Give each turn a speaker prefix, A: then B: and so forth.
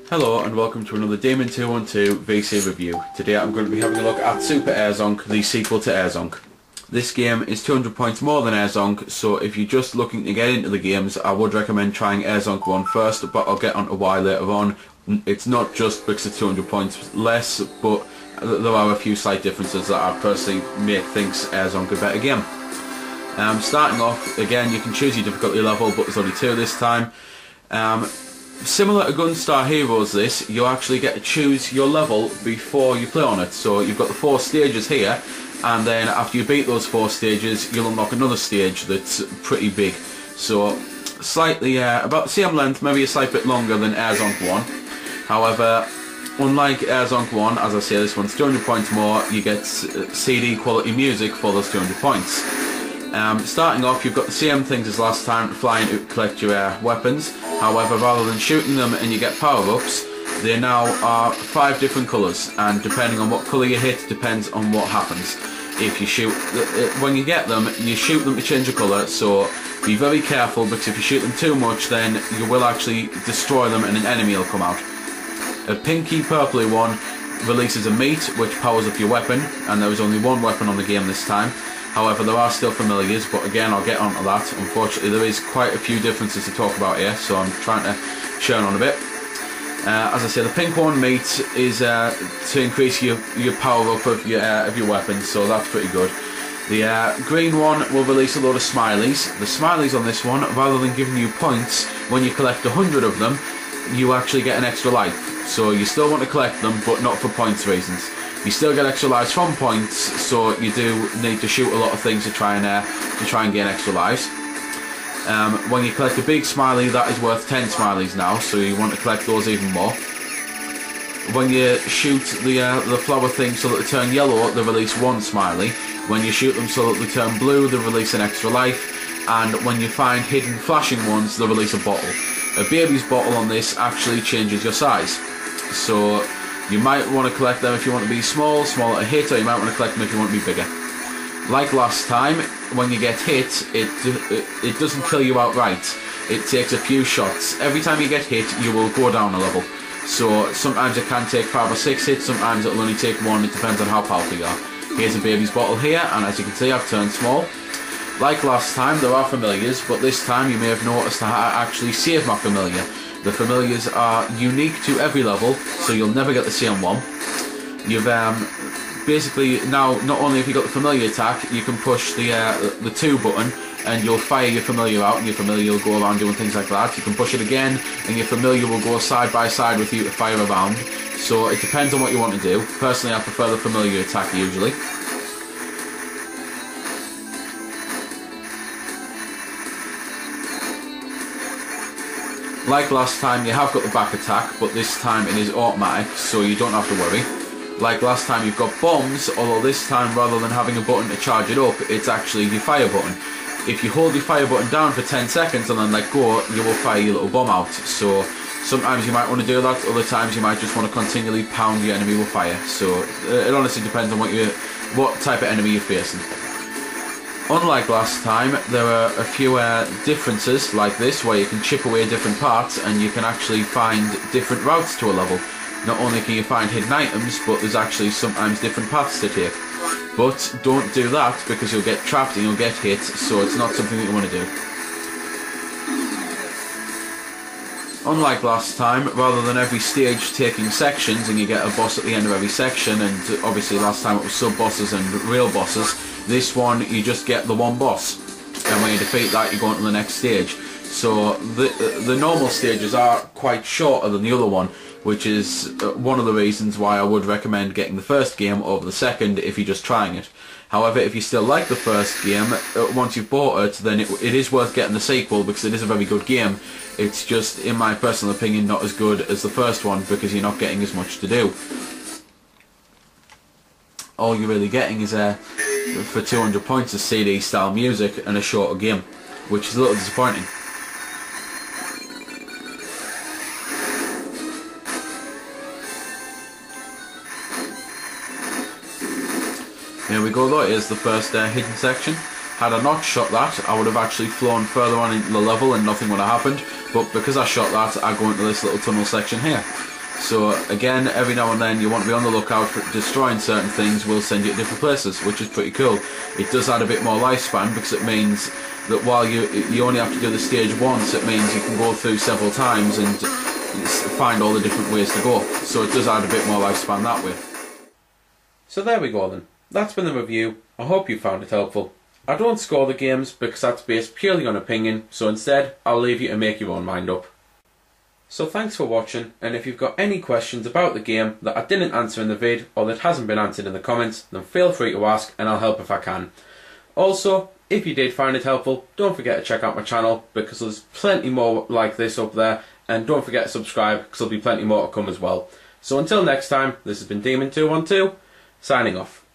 A: Hello and welcome to another Demon 212 VC review. Today I'm going to be having a look at Super Zonk, the sequel to Zonk. This game is 200 points more than Zonk, so if you're just looking to get into the games, I would recommend trying Zonk 1 first, but I'll get onto why later on. It's not just because it's 200 points less, but there are a few slight differences that I personally make things Zonk a better game. Starting off, again, you can choose your difficulty level, but there's only 2 this time. Similar to Gunstar Heroes this, you actually get to choose your level before you play on it. So you've got the 4 stages here, and then after you beat those 4 stages, you'll unlock another stage that's pretty big. So slightly, about the same length, maybe a slight bit longer than Zonk 1. However, unlike Zonk 1, as I say, this one's 200 points more. You get CD quality music for those 200 points. Starting off, you've got the same things as last time, flying to collect your weapons. However, rather than shooting them and you get power-ups, they now are 5 different colours, and depending on what colour you hit depends on what happens. If you shoot, when you get them, you shoot them to change the colour, so be very careful, because if you shoot them too much then you will actually destroy them and an enemy will come out. A pinky purpley one releases a meat which powers up your weapon, and there is only 1 weapon on the game this time. However, there are still familiars, but again, I'll get onto that. Unfortunately, there is quite a few differences to talk about here, so I'm trying to churn on a bit. As I say, the pink one, meat, is to increase your power up of your weapon, so that's pretty good. The green one will release a load of smileys. The smileys on this one, rather than giving you points, when you collect 100 of them, you actually get an extra life. So you still want to collect them, but not for points reasons. You still get extra lives from points, so you do need to shoot a lot of things to try and gain extra lives. When you collect a big smiley, that is worth 10 smileys now, so you want to collect those even more. When you shoot the flower things so that they turn yellow, they release 1 smiley. When you shoot them so that they turn blue, they release an extra life. And when you find hidden flashing ones, they release a bottle. A baby's bottle on this actually changes your size. So you might want to collect them if you want to be smaller to hit, or you might want to collect them if you want to be bigger. Like last time, when you get hit, it doesn't kill you outright. It takes a few shots. Every time you get hit, you will go down a level. So sometimes it can take 5 or 6 hits, sometimes it will only take 1, it depends on how powerful you are. Here's a baby's bottle here, and as you can see, I've turned small. Like last time, there are familiars, but this time you may have noticed that I actually saved my familiar. The familiars are unique to every level, so you'll never get the same one. You've basically now, not only have you got the familiar attack, you can push the 2 button and you'll fire your familiar out, and your familiar will go around doing things like that. You can push it again and your familiar will go side by side with you to fire around. So it depends on what you want to do. Personally, I prefer the familiar attack usually. Like last time, you have got the back attack, but this time it is automatic, so you don't have to worry. Like last time, you've got bombs, although this time, rather than having a button to charge it up, it's actually your fire button. If you hold your fire button down for 10 seconds and then let go, you will fire your little bomb out. So sometimes you might want to do that, other times you might just want to continually pound your enemy with fire. So it honestly depends on what type of enemy you're facing. Unlike last time, there are a few differences like this, where you can chip away different parts and you can actually find different routes to a level. Not only can you find hidden items, but there's actually sometimes different paths to take. But don't do that, because you'll get trapped and you'll get hit, so it's not something that you want to do. Unlike last time, rather than every stage taking sections and you get a boss at the end of every section, and obviously last time it was sub-bosses and real bosses, this one you just get the 1 boss, and when you defeat that you go on to the next stage. So the normal stages are quite shorter than the other one, which is one of the reasons why I would recommend getting the first game over the second if you're just trying it. However, if you still like the first game, once you've bought it, then it is worth getting the sequel, because it is a very good game. It's just, in my personal opinion, not as good as the first one, because you're not getting as much to do. All you're really getting is, for 200 points, is CD style music and a shorter game, which is a little disappointing. Here we go though, here's the first hidden section. Had I not shot that, I would have actually flown further on into the level and nothing would have happened, but because I shot that, I go into this little tunnel section here. So again, every now and then you want to be on the lookout for destroying certain things will send you to different places, which is pretty cool. It does add a bit more lifespan because it means that while you only have to do the stage once, it means you can go through several times and find all the different ways to go. So it does add a bit more lifespan that way. So there we go then. That's been the review. I hope you found it helpful. I don't score the games because that's based purely on opinion, so instead I'll leave you to make your own mind up. So thanks for watching, and if you've got any questions about the game that I didn't answer in the vid or that hasn't been answered in the comments, then feel free to ask and I'll help if I can. Also, if you did find it helpful, don't forget to check out my channel because there's plenty more like this up there, and don't forget to subscribe because there'll be plenty more to come as well. So until next time, this has been Demon212, signing off.